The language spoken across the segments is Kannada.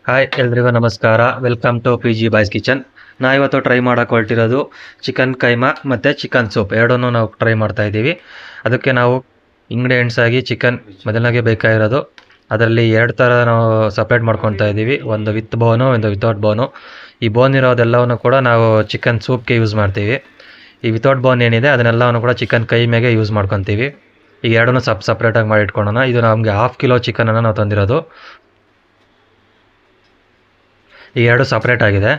ಹಾಯ್ ಎಲ್ರಿಗೂ ನಮಸ್ಕಾರ. Welcome to P G boys kitchen. ಇವತ್ತು ಟ್ರೈ ಮಾಡೋಕೆ ಹೊರಟಿರೋದು ಚಿಕನ್ ಕೈಮಾ ಮತ್ತು ಚಿಕನ್ ಸೂಪ್ ಎರಡನ್ನೂ ನಾವು ಟ್ರೈ ಮಾಡ್ತಾ ಇದ್ದೀವಿ. ಅದಕ್ಕೆ ನಾವು ಇಂಗ್ರೀಡಿಯೆಂಟ್ಸ್ ಆಗಿ ಚಿಕನ್ ಮೊದಲನಾಗೆ ಬೇಕಾಗಿರೋದು. ಅದರಲ್ಲಿ ಎರಡು ಥರ ನಾವು ಸಪ್ರೇಟ್ ಮಾಡ್ಕೊತಾ ಇದ್ದೀವಿ, ಒಂದು ವಿತ್ ಬೋನು, ಒಂದು ವಿತೌಟ್ ಬೋನು. ಈ ಬೋನ್ ಇರೋದೆಲ್ಲವನ್ನು ಕೂಡ ನಾವು ಚಿಕನ್ ಸೂಪ್ಗೆ ಯೂಸ್ ಮಾಡ್ತೀವಿ. ಈ ವಿತೌಟ್ ಬೋನ್ ಏನಿದೆ ಅದನ್ನೆಲ್ಲವನ್ನು ಕೂಡ ಚಿಕನ್ ಕೈಮೆಗೆ ಯೂಸ್ ಮಾಡ್ಕೊತೀವಿ. ಈ ಎರಡನ್ನೂ ಸಪ್ರೇಟಾಗಿ ಮಾಡಿ ಇಟ್ಕೊಳ್ಳೋಣ. ಇದು ನಮಗೆ 1/2 ಕಿಲೋ ಚಿಕನನ್ನು ನಾವು ತಂದಿರೋದು. ಈ ಎರಡು ಸಪ್ರೇಟ್ ಆಗಿದೆ.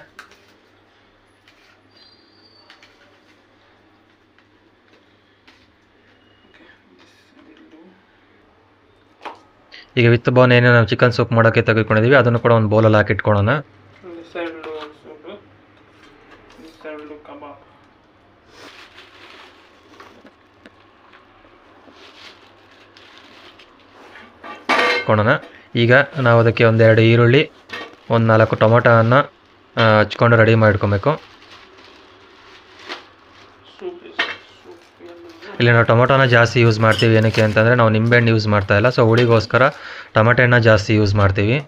ಈಗ ವಿತ್ ಬೋನ್ ಏನೇ ನಾವು ಚಿಕನ್ ಸೂಪ್ ಮಾಡೋಕ್ಕೆ ತೆಗೆದುಕೊಂಡಿದ್ದೀವಿ ಅದನ್ನು ಕೂಡ ಒಂದು ಬೌಲಲ್ಲಿ ಹಾಕಿಟ್ಕೊಳ್ಳೋಣ. ಈಗ ನಾವು ಅದಕ್ಕೆ ಒಂದೆರಡು ಈರುಳ್ಳಿ, ಒಂದು 4 ಟೊಮೊಟೊವನ್ನು ಹಚ್ಕೊಂಡು ರೆಡಿ ಮಾಡಿಟ್ಕೊಬೇಕು. ಇಲ್ಲಿ ನಾವು ಟೊಮೊಟೊನ ಜಾಸ್ತಿ ಯೂಸ್ ಮಾಡ್ತೀವಿ. ಏನಕ್ಕೆ ಅಂತಂದರೆ ನಾವು ನಿಂಬೆಹಣ್ಣು ಯೂಸ್ ಮಾಡ್ತಾ ಇಲ್ಲ, ಸೊ ಹುಳಿಗೋಸ್ಕರ ಟೊಮೆಟೊ ಹಣ್ಣು ಜಾಸ್ತಿ ಯೂಸ್ ಮಾಡ್ತೀವಿ.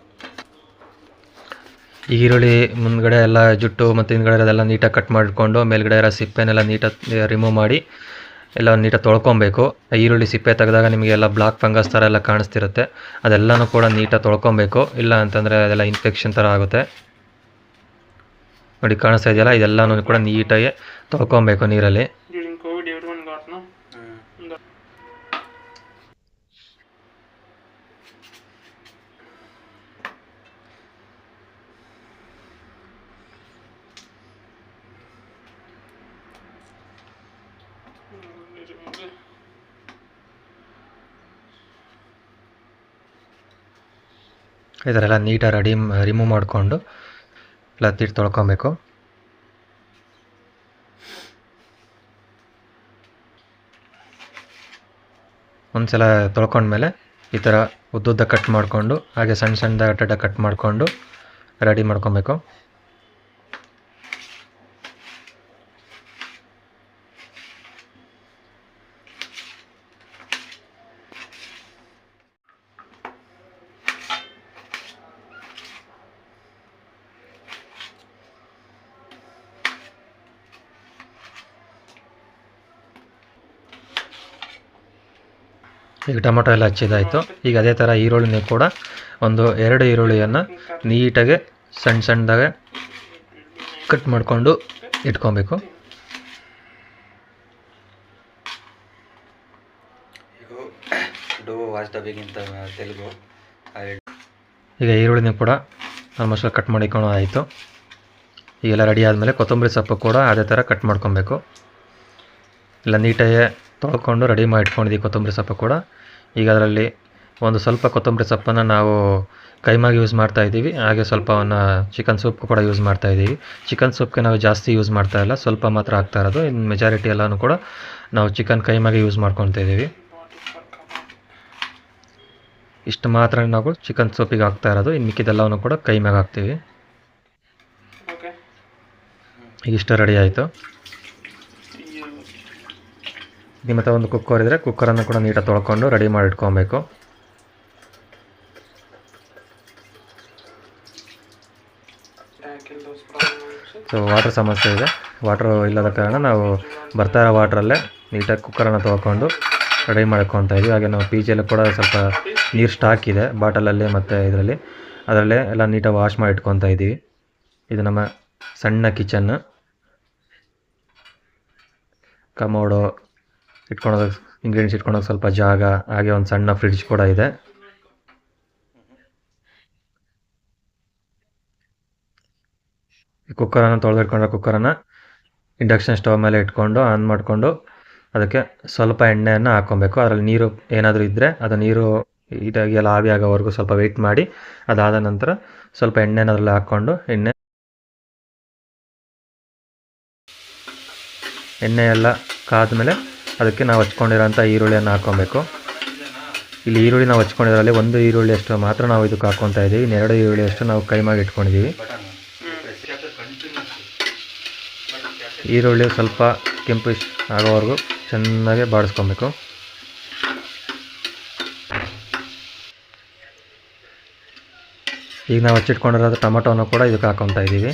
ಈರುಳ್ಳಿ ಮುಂದ್ಗಡೆ ಎಲ್ಲ ಜುಟ್ಟು ಮತ್ತು ಹಿಂದ್ಗಡೆ ಇರೋದೆಲ್ಲ ನೀಟಾಗಿ ಕಟ್ ಮಾಡಿಕೊಂಡು ಮೇಲ್ಗಡೆ ಇರೋ ಸಿಪ್ಪೆನೆಲ್ಲ ನೀಟಾಗಿ ರಿಮೂವ್ ಮಾಡಿ ಎಲ್ಲ ನೀಟಾಗಿ ತೊಳ್ಕೊಬೇಕು. ಈರುಳ್ಳಿ ಸಿಪ್ಪೆ ತೆಗೆದಾಗ ನಿಮಗೆಲ್ಲ ಬ್ಲಾಕ್ ಫಂಗಸ್ ಥರ ಎಲ್ಲ ಕಾಣಿಸ್ತಿರುತ್ತೆ, ಅದೆಲ್ಲನೂ ಕೂಡ ನೀಟಾಗಿ ತೊಳ್ಕೊಬೇಕು. ಇಲ್ಲ ಅಂತಂದರೆ ಅದೆಲ್ಲ ಇನ್ಫೆಕ್ಷನ್ ಥರ ಆಗುತ್ತೆ. ನೋಡಿ ಕಾಣಿಸ್ತಾ ಇದೆಯಲ್ಲ, ಇದೆಲ್ಲನೂ ಕೂಡ ನೀಟಾಗಿ ತೊಳ್ಕೊಬೇಕು ನೀರಲ್ಲಿ. ಈ ಥರ ಎಲ್ಲ ನೀಟಾಗಿ ರಿಮೂವ್ ಮಾಡಿಕೊಂಡು ಎಲ್ಲ ತೊಳ್ಕೊಬೇಕು. ಒಂದ್ಸಲ ತೊಳ್ಕೊಂಡ್ಮೇಲೆ ಈ ಥರ ಉದ್ದುದ್ದ ಕಟ್ ಮಾಡಿಕೊಂಡು ಹಾಗೆ ಸಣ್ಣ ಸಣ್ಣದಾಗಿ ಕಟ್ ಮಾಡಿಕೊಂಡು ರೆಡಿ ಮಾಡ್ಕೊಬೇಕು. ಈಗ ಟೊಮೊಟೊ ಎಲ್ಲ ಹಚ್ಚಿದಾಯಿತು. ಈಗ ಅದೇ ಥರ ಈರುಳ್ಳಿನೂ ಕೂಡ ಒಂದು 2 ಈರುಳ್ಳಿಯನ್ನು ನೀಟಾಗಿ ಸಣ್ಣದಾಗೆ ಕಟ್ ಮಾಡಿಕೊಂಡು ಇಟ್ಕೊಬೇಕು. ಈಗ ಈರುಳ್ಳಿನೂ ಕೂಡ ಆಲ್ಮೋಸ್ಟ್ ಕಟ್ ಮಾಡಿಕೊಂಡು ಆಯಿತು. ಈಗೆಲ್ಲ ರೆಡಿ ಆದಮೇಲೆ ಕೊತ್ತಂಬರಿ ಸೊಪ್ಪು ಕೂಡ ಅದೇ ಥರ ಕಟ್ ಮಾಡ್ಕೊಬೇಕು. ಎಲ್ಲ ನೀಟಾಗಿ ತೊಳ್ಕೊಂಡು ರೆಡಿ ಮಾಡಿ ಇಟ್ಕೊಂಡಿದ್ದೀವಿ ಕೊತ್ತಂಬರಿ ಸೊಪ್ಪು ಕೂಡ. ಈಗ ಅದರಲ್ಲಿ ಒಂದು ಸ್ವಲ್ಪ ಕೊತ್ತಂಬರಿ ಸೊಪ್ಪನ್ನು ನಾವು ಕೈಮಾಗಿ ಯೂಸ್ ಮಾಡ್ತಾಯಿದ್ದೀವಿ, ಹಾಗೆ ಸ್ವಲ್ಪವನ್ನು ಚಿಕನ್ ಸೂಪ್ಗೂ ಕೂಡ ಯೂಸ್ ಮಾಡ್ತಾಯಿದ್ದೀವಿ. ಚಿಕನ್ ಸೂಪ್ಗೆ ನಾವು ಜಾಸ್ತಿ ಯೂಸ್ ಮಾಡ್ತಾಯಿಲ್ಲ, ಸ್ವಲ್ಪ ಮಾತ್ರ ಹಾಕ್ತಾ ಇರೋದು. ಇನ್ನು ಮೆಜಾರಿಟಿ ಎಲ್ಲನೂ ಕೂಡ ನಾವು ಚಿಕನ್ ಕೈಮಾಗೆ ಯೂಸ್ ಮಾಡ್ಕೊತಾ ಇದ್ದೀವಿ. ಇಷ್ಟು ಮಾತ್ರ ನಾವು ಚಿಕನ್ ಸೂಪಿಗೆ ಹಾಕ್ತಾ ಇರೋದು, ಇನ್ನು ಮಿಕ್ಕಿದೆಲ್ಲವನ್ನು ಕೂಡ ಕೈಮಾಗೆ ಹಾಕ್ತೀವಿ. ಈಗ ಇಷ್ಟು ರೆಡಿ ಆಯಿತು. ಮತ್ತು ಒಂದು ಕುಕ್ಕರ್ ಇದ್ದರೆ ಕುಕ್ಕರನ್ನು ಕೂಡ ನೀಟಾಗಿ ತೊಳ್ಕೊಂಡು ರೆಡಿ ಮಾಡಿ ಇಟ್ಕೊಬೇಕು. ಸೊ ವಾಟರ್ ಸಮಸ್ಯೆ ಇದೆ, ವಾಟ್ರು ಇಲ್ಲದ ಕಾರಣ ನಾವು ಬರ್ತಾ ಇರೋ ವಾಟ್ರಲ್ಲೇ ನೀಟಾಗಿ ಕುಕ್ಕರನ್ನು ತೊಳ್ಕೊಂಡು ರೆಡಿ ಮಾಡ್ಕೊತಾ ಇದ್ದೀವಿ. ಹಾಗೆ ನಾವು ಪಿ ಜಿಯಲ್ಲಿ ಕೂಡ ಸ್ವಲ್ಪ ನೀರು ಸ್ಟಾಕ್ ಇದೆ ಬಾಟಲಲ್ಲಿ ಮತ್ತು ಇದರಲ್ಲಿ, ಅದರಲ್ಲೇ ಎಲ್ಲ ನೀಟಾಗಿ ವಾಶ್ ಮಾಡಿ ಇಟ್ಕೊತಾ ಇದ್ದೀವಿ. ಇದು ನಮ್ಮ ಸಣ್ಣ ಕಿಚನ್ನು. ಕಮೋಡು ಇಟ್ಕೊಳೋದಕ್ಕೆ, ಇಂಗ್ರೀಡಿಯೆಂಟ್ಸ್ ಇಟ್ಕೊಳೋಕೆ ಸ್ವಲ್ಪ ಜಾಗ, ಹಾಗೆ ಒಂದು ಸಣ್ಣ ಫ್ರಿಡ್ಜ್ ಕೂಡ ಇದೆ. ಕುಕ್ಕರನ್ನು ತೊಳೆದಿಟ್ಕೊಂಡ್ರೆ ಕುಕ್ಕರನ್ನು ಇಂಡಕ್ಷನ್ ಸ್ಟವ್ ಮೇಲೆ ಇಟ್ಕೊಂಡು ಆನ್ ಮಾಡಿಕೊಂಡು ಅದಕ್ಕೆ ಸ್ವಲ್ಪ ಎಣ್ಣೆಯನ್ನು ಹಾಕ್ಕೊಬೇಕು. ಅದರಲ್ಲಿ ನೀರು ಏನಾದರೂ ಇದ್ದರೆ ಅದು ನೀರು ಇದಾಗಿ ಎಲ್ಲ ಆವಿ ಆಗೋವರೆಗೂ ಸ್ವಲ್ಪ ವೆಯ್ಟ್ ಮಾಡಿ, ಅದಾದ ನಂತರ ಸ್ವಲ್ಪ ಎಣ್ಣೆನ ಅದರಲ್ಲಿ ಹಾಕ್ಕೊಂಡು ಎಣ್ಣೆ ಎಲ್ಲ ಕಾದ್ಮೇಲೆ ಅದಕ್ಕೆ ನಾವು ಹಚ್ಕೊಂಡಿರೋಂಥ ಈರುಳ್ಳಿಯನ್ನು ಹಾಕ್ಕೊಬೇಕು. ಇಲ್ಲಿ ಈರುಳ್ಳಿ ನಾವು ಹಚ್ಕೊಂಡಿರೋಲ್ಲಿ 1 ಈರುಳ್ಳಿಯಷ್ಟು ಮಾತ್ರ ನಾವು ಇದಕ್ಕೆ ಹಾಕ್ಕೊತಾ ಇದ್ದೀವಿ. ಇನ್ನು 2 ಈರುಳ್ಳಿಯಷ್ಟು ನಾವು ಕೈಮಾಗಿ ಇಟ್ಕೊಂಡಿದ್ದೀವಿ. ಈರುಳ್ಳಿ ಸ್ವಲ್ಪ ಕೆಂಪಿಶ್ ಆಗೋವರೆಗೂ ಚೆನ್ನಾಗಿ ಬಾಡಿಸ್ಕೊಬೇಕು. ಈಗ ನಾವು ಹಚ್ಚಿಟ್ಕೊಂಡಿರೋದು ಟೊಮೊಟೊನೂ ಕೂಡ ಇದಕ್ಕೆ ಹಾಕ್ಕೊತಾ ಇದ್ದೀವಿ.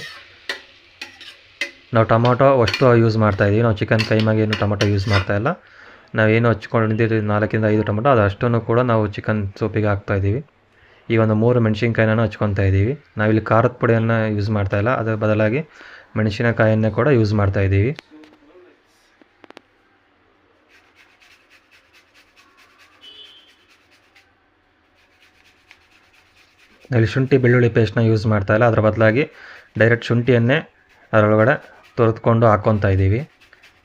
ನಾವು ಟೊಮೊಟೊ ಅಷ್ಟು ಯೂಸ್ ಮಾಡ್ತಾಯಿದ್ದೀವಿ, ನಾವು ಚಿಕನ್ ಕೈಮಾಗೆ ಏನು ಟೊಮೊಟೊ ಯೂಸ್ ಮಾಡ್ತಾಯಿಲ್ಲ. ನಾವೇನು ಹಚ್ಕೊಂಡಿದ್ದೀವಿ 4-5 ಟೊಮೊಟೊ ಅದು ಅಷ್ಟನ್ನು ಕೂಡ ನಾವು ಚಿಕನ್ ಸೂಪಿಗೆ ಹಾಕ್ತಾಯಿದ್ದೀವಿ. ಈ ಒಂದು 3 ಮೆಣಸಿನ್ಕಾಯಿನ ಹಚ್ಕೊತಾ ಇದ್ದೀವಿ. ನಾವಿಲ್ಲಿ ಖಾರದ ಪುಡಿಯನ್ನು ಯೂಸ್ ಮಾಡ್ತಾಯಿಲ್ಲ, ಅದರ ಬದಲಾಗಿ ಮೆಣಸಿನಕಾಯಿಯನ್ನೇ ಕೂಡ ಯೂಸ್ ಮಾಡ್ತಾಯಿದ್ದೀವಿ. ಇಲ್ಲಿ ಶುಂಠಿ ಬೆಳ್ಳುಳ್ಳಿ ಪೇಸ್ಟ್ನ ಯೂಸ್ ಮಾಡ್ತಾಯಿಲ್ಲ, ಅದರ ಬದಲಾಗಿ ಡೈರೆಕ್ಟ್ ಶುಂಠಿಯನ್ನೇ ಅದರೊಳಗಡೆ ತೊರೆದುಕೊಂಡು ಹಾಕ್ಕೊತಾ ಇದ್ದೀವಿ.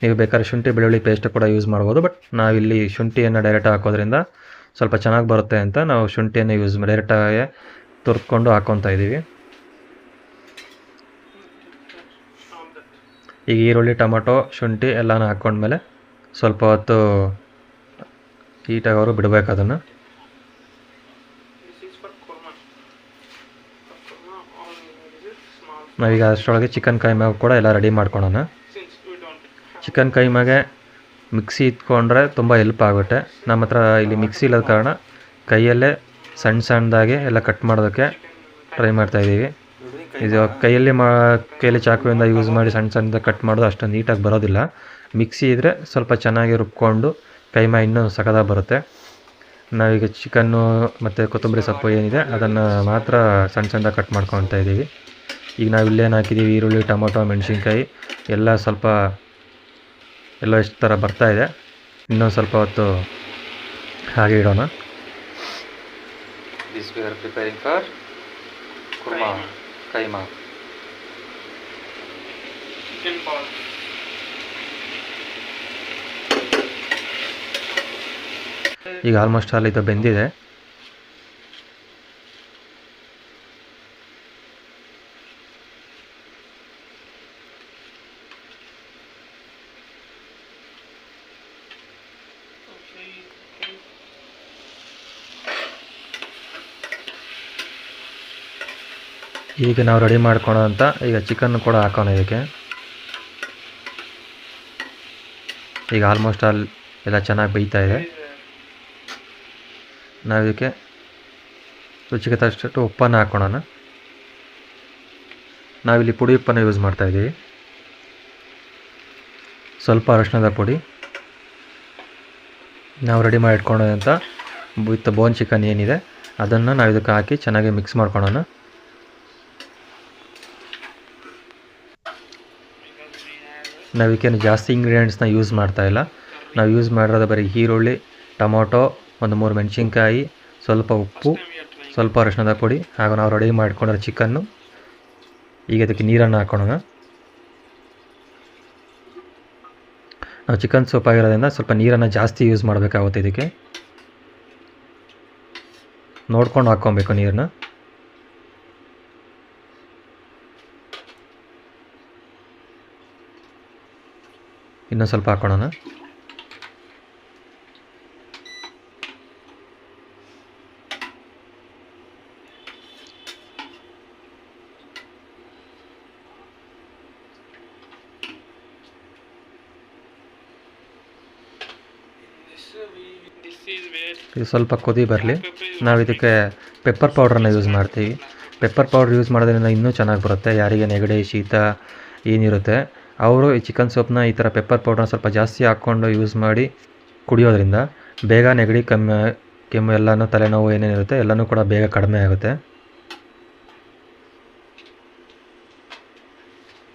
ನೀವು ಬೇಕಾದ್ರೆ ಶುಂಠಿ ಬೆಳ್ಳುಳ್ಳಿ ಪೇಸ್ಟ್ ಕೂಡ ಯೂಸ್ ಮಾಡ್ಬೋದು, ಬಟ್ ನಾವಿಲ್ಲಿ ಶುಂಠಿಯನ್ನು ಡೈರೆಕ್ಟ್ ಹಾಕೋದ್ರಿಂದ ಸ್ವಲ್ಪ ಚೆನ್ನಾಗಿ ಬರುತ್ತೆ ಅಂತ ನಾವು ಶುಂಠಿಯನ್ನು ಡೈರೆಕ್ಟಾಗಿ ತುರ್ಕೊಂಡು ಹಾಕ್ಕೊತಾ ಇದ್ದೀವಿ. ಈಗ ಈರುಳ್ಳಿ ಟೊಮೊಟೊ ಶುಂಠಿ ಎಲ್ಲನೂ ಹಾಕ್ಕೊಂಡ್ಮೇಲೆ ಸ್ವಲ್ಪ ಹೊತ್ತು ಹೀಟಾಗೋರು ಬಿಡಬೇಕು ಅದನ್ನು. ನಾವೀಗ ಅಷ್ಟರೊಳಗೆ ಚಿಕನ್ ಕೈಮಾಗ ಕೂಡ ಎಲ್ಲ ರೆಡಿ ಮಾಡ್ಕೊಳ್ಳೋಣ. ಚಿಕನ್ ಕೈಮಾಗೆ ಮಿಕ್ಸಿ ಇಟ್ಕೊಂಡ್ರೆ ತುಂಬ ಹೆಲ್ಪ್ ಆಗುತ್ತೆ. ನಮ್ಮ ಹತ್ರ ಇಲ್ಲಿ ಮಿಕ್ಸಿ ಇಲ್ಲದ ಕಾರಣ ಕೈಯಲ್ಲೇ ಸಣ್ಣದಾಗಿ ಎಲ್ಲ ಕಟ್ ಮಾಡೋದಕ್ಕೆ ಟ್ರೈ ಮಾಡ್ತಾಯಿದ್ದೀವಿ. ಇದು ಕೈಯಲ್ಲಿ ಚಾಕುವಿಂದ ಯೂಸ್ ಮಾಡಿ ಸಣ್ಣದಾಗಿ ಕಟ್ ಮಾಡೋದು ಅಷ್ಟು ನೀಟಾಗಿ ಬರೋದಿಲ್ಲ. ಮಿಕ್ಸಿ ಇದ್ದರೆ ಸ್ವಲ್ಪ ಚೆನ್ನಾಗಿ ರುಬ್ಕೊಂಡು ಕೈಮಾ ಇನ್ನೂ ಸಖತ್ತಾಗಿ ಬರುತ್ತೆ. ನಾವೀಗ ಚಿಕನ್ನು ಮತ್ತು ಕೊತ್ತಂಬರಿ ಸೊಪ್ಪು ಏನಿದೆ ಅದನ್ನು ಮಾತ್ರ ಸಣ್ಣದಾಗಿ ಕಟ್ ಮಾಡ್ಕೊತಾ ಇದ್ದೀವಿ. ಈಗ ನಾವು ಇಲ್ಲೇನು ಹಾಕಿದ್ದೀವಿ, ಈರುಳ್ಳಿ ಟೊಮೊಟೊ ಮೆಣಸಿನ್ಕಾಯಿ ಎಲ್ಲ ಸ್ವಲ್ಪ ಎಷ್ಟು ಥರ ಬರ್ತಾಯಿದೆ. ಇನ್ನೊಂದು ಸ್ವಲ್ಪ ಹೊತ್ತು ಹಾಗೆ ಇಡೋಣ. This we are preparing for korma keema. ಈಗ ಆಲ್ಮೋಸ್ಟ್ ಆಲ್ ಇದು ಬೆಂದಿದೆ. ಈಗ ನಾವು ರೆಡಿ ಮಾಡ್ಕೊಳೋ ಅಂತ ಈಗ ಚಿಕನ್ ಕೂಡ ಹಾಕೋಣ ಇದಕ್ಕೆ. ಈಗ ಆಲ್ಮೋಸ್ಟ್ ಆಲ್ ಎಲ್ಲ ಚೆನ್ನಾಗಿ ಬೇಯ್ತಾ ಇದೆ. ನಾವು ಇದಕ್ಕೆ ರುಚಿಗೆ ತಕ್ಕಷ್ಟು ಉಪ್ಪನ್ನು ಹಾಕೋಣ. ನಾವಿಲ್ಲಿ ಪುಡಿ ಉಪ್ಪನ್ನು ಯೂಸ್ ಮಾಡ್ತಾಯಿದ್ದೀವಿ. ಸ್ವಲ್ಪ ಅರಿಶಿಣದ ಪುಡಿ. ನಾವು ರೆಡಿ ಮಾಡಿ ಇಟ್ಕೊಳ್ಳೋದಂಥ ವಿತ್ ಬೋನ್ ಚಿಕನ್ ಏನಿದೆ ಅದನ್ನು ನಾವು ಇದಕ್ಕೆ ಹಾಕಿ ಚೆನ್ನಾಗಿ ಮಿಕ್ಸ್ ಮಾಡ್ಕೊಳ್ಳೋಣ. ನಾವಿಕೇನು ಜಾಸ್ತಿ ಇಂಗ್ರೀಡಿಯೆಂಟ್ಸ್ನ ಯೂಸ್ ಮಾಡ್ತಾಯಿಲ್ಲ. ನಾವು ಯೂಸ್ ಮಾಡಿರೋದು ಬರೀ ಈರುಳ್ಳಿ ಟೊಮೊಟೊ 1-3 ಮೆಣಸಿನ್ಕಾಯಿ, ಸ್ವಲ್ಪ ಉಪ್ಪು, ಸ್ವಲ್ಪ ಅರಿಶಿಣದ ಪುಡಿ ಹಾಗೂ ನಾವು ರೆಡಿ ಮಾಡ್ಕೊಂಡಿರೋ ಚಿಕನ್ನು. ಈಗ ಇದಕ್ಕೆ ನೀರನ್ನು ಹಾಕೋಣ. ನಾವು ಚಿಕನ್ ಸೂಪ್ ಆಗಿರೋದ್ರಿಂದ ಸ್ವಲ್ಪ ನೀರನ್ನು ಜಾಸ್ತಿ ಯೂಸ್ ಮಾಡಬೇಕಾಗುತ್ತೆ. ಇದಕ್ಕೆ ನೋಡ್ಕೊಂಡು ಹಾಕ್ಕೊಬೇಕು ನೀರನ್ನ. ಇನ್ನೂ ಸ್ವಲ್ಪ ಹಾಕೋಣ. ಇದು ಸ್ವಲ್ಪ ಕುದಿ ಬರಲಿ. ನಾವು ಇದಕ್ಕೆ ಪೆಪ್ಪರ್ ಪೌಡ್ರನ್ನ ಯೂಸ್ ಮಾಡ್ತೀವಿ. ಪೆಪ್ಪರ್ ಪೌಡ್ರ್ ಯೂಸ್ ಮಾಡೋದ್ರಿಂದ ಇನ್ನೂ ಚೆನ್ನಾಗಿ ಬರುತ್ತೆ. ಯಾರಿಗೆ ನೆಗಡಿ ಶೀತ ಏನಿರುತ್ತೆ ಅವರು ಈ ಚಿಕನ್ ಸೂಪ್ನ ಈ ಥರ ಪೆಪ್ಪರ್ ಪೌಡ್ರನ್ನ ಸ್ವಲ್ಪ ಜಾಸ್ತಿ ಹಾಕ್ಕೊಂಡು ಯೂಸ್ ಮಾಡಿ ಕುಡಿಯೋದ್ರಿಂದ ಬೇಗ ನೆಗಡಿ ಕೆಮ್ಮು ಎಲ್ಲನೂ ತಲೆನೋವು ಏನೇನಿರುತ್ತೆ ಎಲ್ಲನೂ ಕೂಡ ಬೇಗ ಕಡಿಮೆ ಆಗುತ್ತೆ.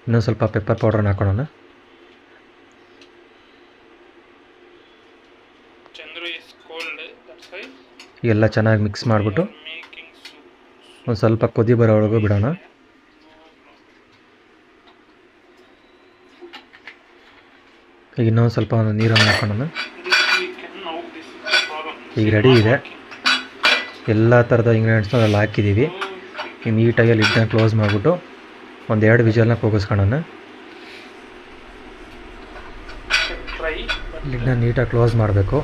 ಇನ್ನೂ ಸ್ವಲ್ಪ ಪೆಪ್ಪರ್ ಪೌಡ್ರನ್ನ ಹಾಕೋಣ. ಎಲ್ಲ ಚೆನ್ನಾಗಿ ಮಿಕ್ಸ್ ಮಾಡಿಬಿಟ್ಟು ಒಂದು ಸ್ವಲ್ಪ ಕುದಿ ಬರೋವರೆಗೂ ಬಿಡೋಣ. ಈಗ ಇನ್ನೊಂದು ಸ್ವಲ್ಪ ನೀರನ್ನು ಹಾಕೋಣ. ಈಗ ರೆಡಿ ಇದೆ. ಎಲ್ಲ ಥರದ ಇಂಗ್ರೀಡಿಯೆಂಟ್ಸ್ನ ಅದ್ರಲ್ಲಿ ಹಾಕಿದ್ದೀವಿ. ಈಗ ನೀಟಾಗಿ ಲಿಡ್ನ ಕ್ಲೋಸ್ ಮಾಡಿಬಿಟ್ಟು 1-2 ವಿಜಲ್ನ ಕೂಗಿಸ್ಕೊಳ್ಳೋಣ. ಲಿಡ್ನ ನೀಟಾಗಿ ಕ್ಲೋಸ್ ಮಾಡಬೇಕು.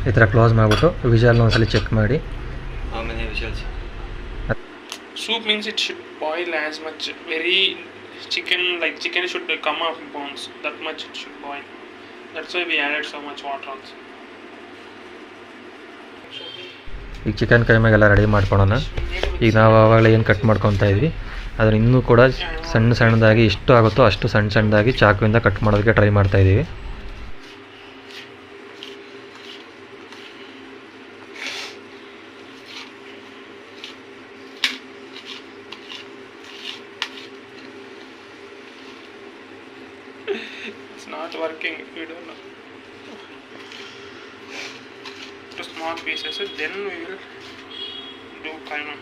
ಈ ಥರ ಕ್ಲೋಸ್ ಮಾಡಿಬಿಟ್ಟು ವಿಜಲ್ನ ಒಂದ್ಸಲ ಚೆಕ್ ಮಾಡಿ. Soup means it should boil as much very Chicken should come off bones. That much it should boil. That's why we added so much water also. ಈಗ ಚಿಕನ್ ಕೈಮಾಗೆಲ್ಲ ರೆಡಿ ಮಾಡ್ಕೊಳೋಣ. ಈಗ ನಾವು ಆವಾಗಲೇ ಏನು ಕಟ್ ಮಾಡ್ಕೊತಾ ಇದ್ವಿ ಅದನ್ನು ಇನ್ನೂ ಕೂಡ ಸಣ್ಣದಾಗಿ ಎಷ್ಟು ಆಗುತ್ತೋ ಅಷ್ಟು ಸಣ್ಣದಾಗಿ ಚಾಕುವಿಂದ ಕಟ್ ಮಾಡೋದಕ್ಕೆ ಟ್ರೈ ಮಾಡ್ತಾ ಇದ್ದೀವಿ. It's not working. We don't know. To small pieces. Then we will do kaima.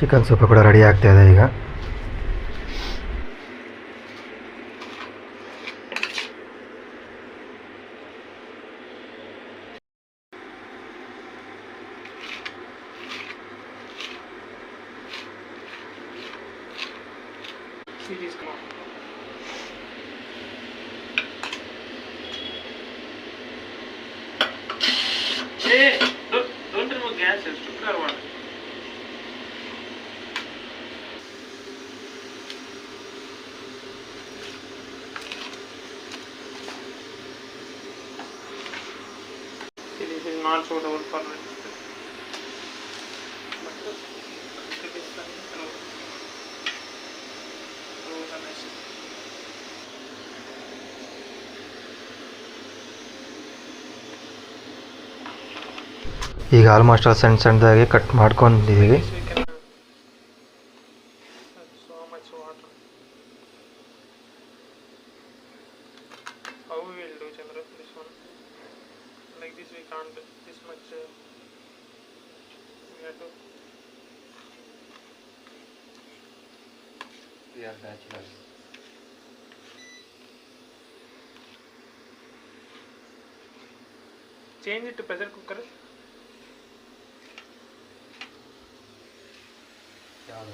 Chicken soup ಕೂಡ ರೆಡಿ ಆಗ್ತಾ ಇದೆ ಈಗ. Hey, don't remove gas. It's too clear one. This is not suitable for me. ಈಗ ಆಲ್ಮೋಸ್ಟ್ ಸಣ್ಣದಾಗಿ ಕಟ್ ಮಾಡ್ಕೊಂಡಿದ್ದೀವಿ. So much water. How we will do, Chandra, this one? Like this we can't do this much. We have to. We are bachelors. Change it to pressure cooker. ಯಾವುದು?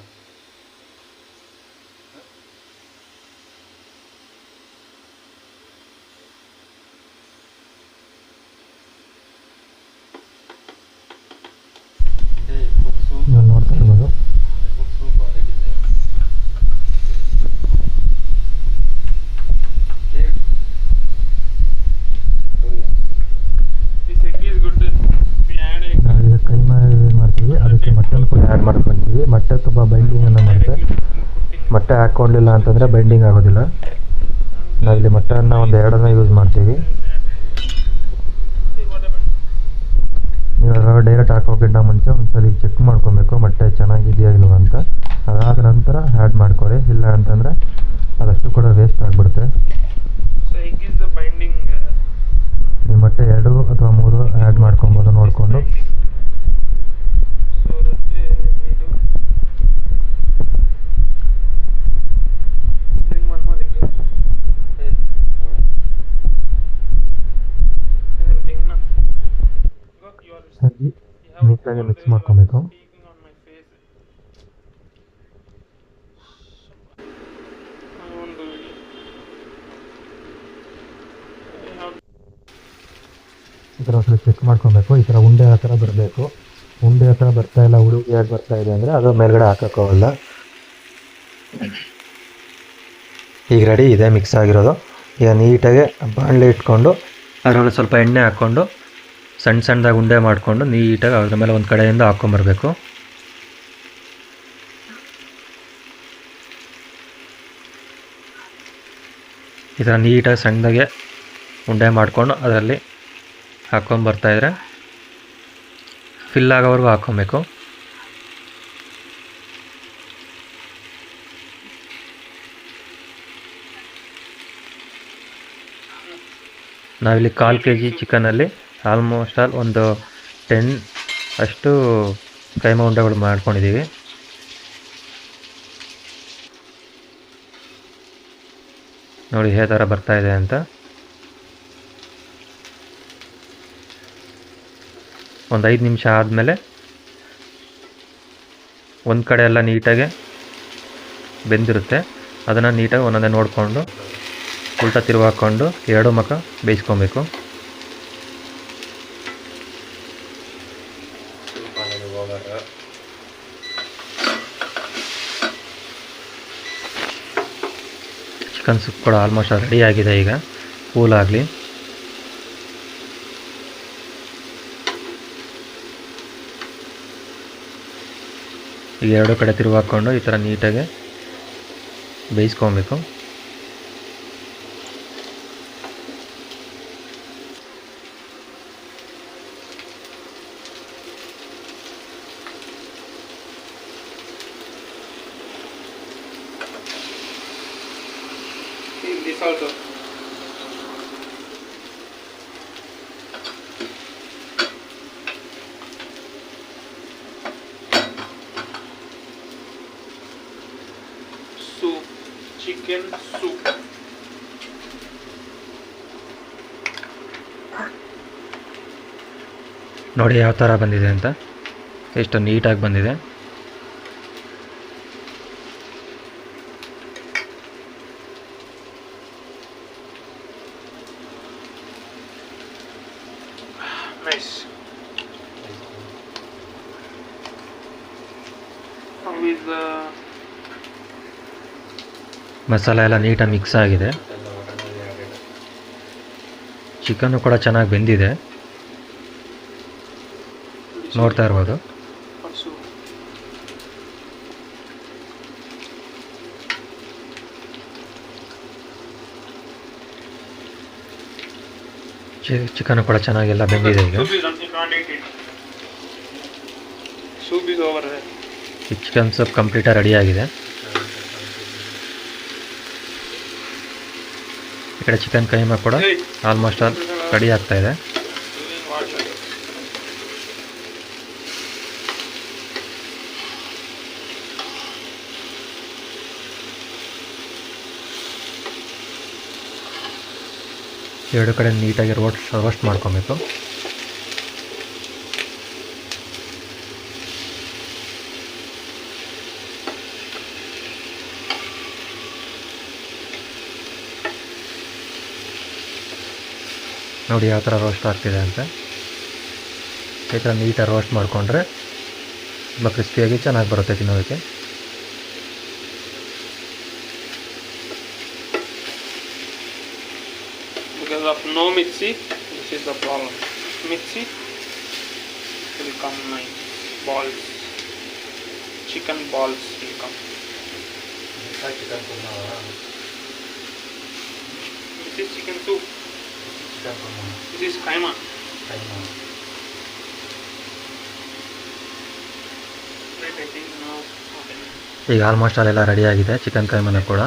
ನೀವು ನೋಡ್ತಾ ಇರ್ಬೋದು. This egg is good. We add egg. ನಾವೀಗ ಕೈಮಾ ಏನು ಮಾಡ್ತೀವಿ ಅದಕ್ಕೆ ಮಟನ್ ಕೂಡ ಆ್ಯಡ್ ಮಾಡ್ಕೊತೀವಿ. ಮೊಟ್ಟೆ ತುಂಬ ಬೈಂಡಿಂಗನ್ನು ಮಾಡುತ್ತೆ. ಮೊಟ್ಟೆ ಹಾಕ್ಕೊಂಡಿಲ್ಲ ಅಂತಂದರೆ ಬೈಂಡಿಂಗ್ ಆಗೋದಿಲ್ಲ. ನಾವಿಲ್ಲಿ ಮೊಟ್ಟೆಯನ್ನು ಒಂದು 2 ಯೂಸ್ ಮಾಡ್ತೀವಿ. ನೀವು ಅದರೊಳಗೆ ಡೈರೆಕ್ಟ್ ಹಾಕೋಕ್ಕಿಂತ ಮುಂಚೆ ಒಂದ್ಸಲಿ ಚೆಕ್ ಮಾಡ್ಕೊಬೇಕು ಮೊಟ್ಟೆ ಚೆನ್ನಾಗಿದೆಯಾ ಇಲ್ವಾ ಅಂತ. ಅದಾದ ನಂತರ ಆ್ಯಡ್ ಮಾಡ್ಕೊಳ್ಳಿ, ಇಲ್ಲ ಅಂತಂದರೆ ಅದಷ್ಟು ಕೂಡ ವೇಸ್ಟ್ ಆಗಿಬಿಡುತ್ತೆ. So egg is the binding. ನೀವು ಮೊಟ್ಟೆ 2 ಅಥವಾ 3 ಆ್ಯಡ್ ಮಾಡ್ಕೊಬೋದು ನೋಡಿಕೊಂಡು. So that we do. Bring one more egg. And then bring na. Look, you are. ಸರಿ You have ನೀಟಾಗಿ ಮಿಕ್ಸ್ ಮಾಡ್ಕೊಬೇಕು. speaking on my face. I won't do it. I have. ಈ ಥರ ಒಂದ್ಸಲ ಚೆಕ್ ಮಾಡ್ಕೊಬೇಕು. ಈ ಥರ ಉಂಡೆ ಆ ಥರ ಬರಬೇಕು. ಉಂಡೆ ಆ ಥರ ಬರ್ತಾ ಇಲ್ಲ, ಹುಡುಗಿಯಾಗಿ ಬರ್ತಾ ಇದೆ ಅಂದರೆ ಅದು ಮೇಲ್ಗಡೆ ಹಾಕೋಕ್ಕೋಗಲ್ಲ. ಈಗ ರೆಡಿ ಇದೆ ಮಿಕ್ಸ್ ಆಗಿರೋದು. ಈಗ ನೀಟಾಗಿ ಬಾಣಲೆ ಇಟ್ಕೊಂಡು ಅದರೊಳಗೆ ಸ್ವಲ್ಪ ಎಣ್ಣೆ ಹಾಕ್ಕೊಂಡು ಸಣ್ಣದಾಗಿ ಉಂಡೆ ಮಾಡಿಕೊಂಡು ನೀಟಾಗಿ ಅದ್ರ ಮೇಲೆ ಒಂದು ಕಡೆಯಿಂದ ಹಾಕ್ಕೊಂಬರ್ಬೇಕು. ಈ ಥರ ನೀಟಾಗಿ ಸಣ್ಣದಾಗೆ ಉಂಡೆ ಮಾಡಿಕೊಂಡು ಅದರಲ್ಲಿ ಹಾಕ್ಕೊಂಬರ್ತಾಯಿದ್ರೆ ಫಿಲ್ ಆಗೋವರೆಗೂ ಹಾಕ್ಕೊಬೇಕು. ನಾವಿಲ್ಲಿ 1/4 kg ಚಿಕನಲ್ಲಿ ಆಲ್ಮೋಸ್ಟ್ ಆಲ್ ಒಂದು 10 ಅಷ್ಟು ಕೈಮಾ ಉಂಡೆಗಳು ಮಾಡ್ಕೊಂಡಿದ್ದೀವಿ. ನೋಡಿ ಯಾವ ಥರ ಬರ್ತಾಯಿದೆ ಅಂತ. ಒಂದು 5 ನಿಮಿಷ ಆದಮೇಲೆ ಒಂದು ಕಡೆ ಎಲ್ಲ ನೀಟಾಗಿ ಬೆಂದಿರುತ್ತೆ. ಅದನ್ನು ನೀಟಾಗಿ ಒಂದೊಂದೇ ನೋಡಿಕೊಂಡು ಉಲ್ಟಾ ತಿರುವಾಕೊಂಡು ಎರಡು ಮುಖ ಬೇಯಿಸ್ಕೊಬೇಕು. ಚಿಕನ್ ಸೂಪ್ ಕೂಡ ಆಲ್ಮೋಸ್ಟ್ ರೆಡಿ ಆಗಿದೆ. ಈಗ ಕೂಲ್ ಆಗಲಿ. ಈಗ ಎರಡು ಕಡೆ ತಿರುವಾಕೊಂಡು ಈ ಥರ ನೀಟಾಗಿ ಬೇಯಿಸ್ಕೊಬೇಕು. This also. Soup, chicken soup. ನೋಡಿ ಯಾವ ಥರ ಬಂದಿದೆ ಅಂತ, ಎಷ್ಟು ನೀಟಾಗಿ ಬಂದಿದೆ. Nice. With ಮಸಾಲೆ ಎಲ್ಲ ನೀಟಾಗಿ ಮಿಕ್ಸ್ ಆಗಿದೆ. ಚಿಕನ್ನು ಕೂಡ ಚೆನ್ನಾಗಿ ಬೆಂದಿದೆ, ನೋಡ್ತಾ ಇರ್ಬೋದು. soup. ಚಿಕನ್ನು ಕೂಡ ಚೆನ್ನಾಗೆಲ್ಲ ಬೆಂದಿದೆ. ಈಗ Soup is done. You can't eat it. Soup is over there. ಈ ಚಿಕನ್ ಸೂಪ್ ಕಂಪ್ಲೀಟಾಗಿ ರೆಡಿಯಾಗಿದೆ. ಈ ಕಡೆ ಚಿಕನ್ ಕೈಮಾ ಕೂಡ ಆಲ್ಮೋಸ್ಟ್ ಆಲ್ ರೆಡಿ ಆಗ್ತಾ ಇದೆ. ಎರಡು ಕಡೆ ನೀಟಾಗಿ ರೋಸ್ಟ್ ಮಾಡ್ಕೊಬೇಕು. ನೋಡಿ ಯಾವ ಥರ ರೋಸ್ಟ್ ಆಗ್ತಿದೆ ಅಂತ. ಈ ಥರ ನೀಟಾಗಿ ರೋಸ್ಟ್ ಮಾಡಿಕೊಂಡ್ರೆ ತುಂಬ ಕ್ರಿಸ್ಪಿಯಾಗಿ ಚೆನ್ನಾಗಿ ಬರುತ್ತೆ ತಿನ್ನೋದಕ್ಕೆ. Because of no mixie, this is the problem. Mixie will come nice balls. Chicken balls will come. This is chicken soup. This is kaima. Right, I think now. Okay. ಈಗ ಆಲ್ಮೋಸ್ಟ್ ಅಲ್ಲೆಲ್ಲ ರೆಡಿಯಾಗಿದೆ ಚಿಕನ್ ಕೈಮನ ಕೂಡ.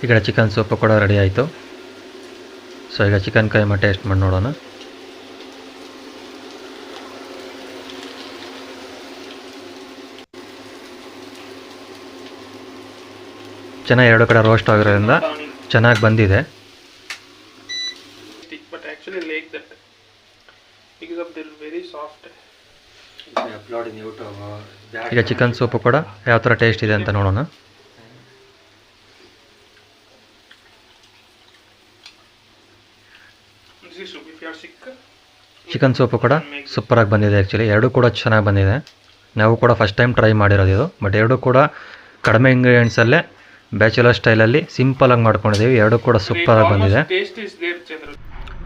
ಈ ಕಡೆ ಚಿಕನ್ ಸೂಪು ಕೂಡ ರೆಡಿ ಆಯಿತು. ಸೊ ಈಗ ಚಿಕನ್ ಕೈಮಾ ಟೇಸ್ಟ್ ಮಾಡಿ ನೋಡೋಣ. ಚೆನ್ನಾಗಿ ಎರಡು ಕಡೆ ರೋಸ್ಟ್ ಆಗಿರೋದ್ರಿಂದ ಚೆನ್ನಾಗಿ ಬಂದಿದೆ. But actually like that because of they're very soft. ಈಗ ಚಿಕನ್ ಸೂಪು ಕೂಡ ಯಾವ ಥರ ಟೇಸ್ಟ್ ಇದೆ ಅಂತ ನೋಡೋಣ. This is soup if you are sick. Chicken soup ಕೂಡ ಸೂಪರಾಗಿ ಬಂದಿದೆ. ಆ್ಯಕ್ಚುಲಿ ಎರಡೂ ಕೂಡ ಚೆನ್ನಾಗಿ ಬಂದಿದೆ. ನಾವು ಕೂಡ ಫಸ್ಟ್ ಟೈಮ್ ಟ್ರೈ ಮಾಡಿರೋದು ಇದು. ಬಟ್ ಎರಡೂ ಕೂಡ ಕಡಿಮೆ ಇಂಗ್ರೀಡಿಯೆಂಟ್ಸಲ್ಲೇ ಬ್ಯಾಚುಲರ್ ಸ್ಟೈಲಲ್ಲಿ ಸಿಂಪಲಾಗಿ ಮಾಡ್ಕೊಂಡಿದ್ದೀವಿ. ಎರಡೂ ಕೂಡ ಸೂಪರಾಗಿ ಬಂದಿದೆ.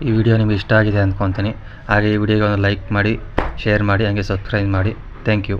ಈ ವಿಡಿಯೋ ನಿಮಗೆ ಇಷ್ಟ ಆಗಿದೆ ಅಂದ್ಕೊತೀನಿ. ಹಾಗೆ ಈ ವಿಡಿಯೋಗೆ ಒಂದು ಲೈಕ್ ಮಾಡಿ, ಶೇರ್ ಮಾಡಿ, ಹಾಗೆ ಸಬ್ಸ್ಕ್ರೈಬ್ ಮಾಡಿ. Thank you.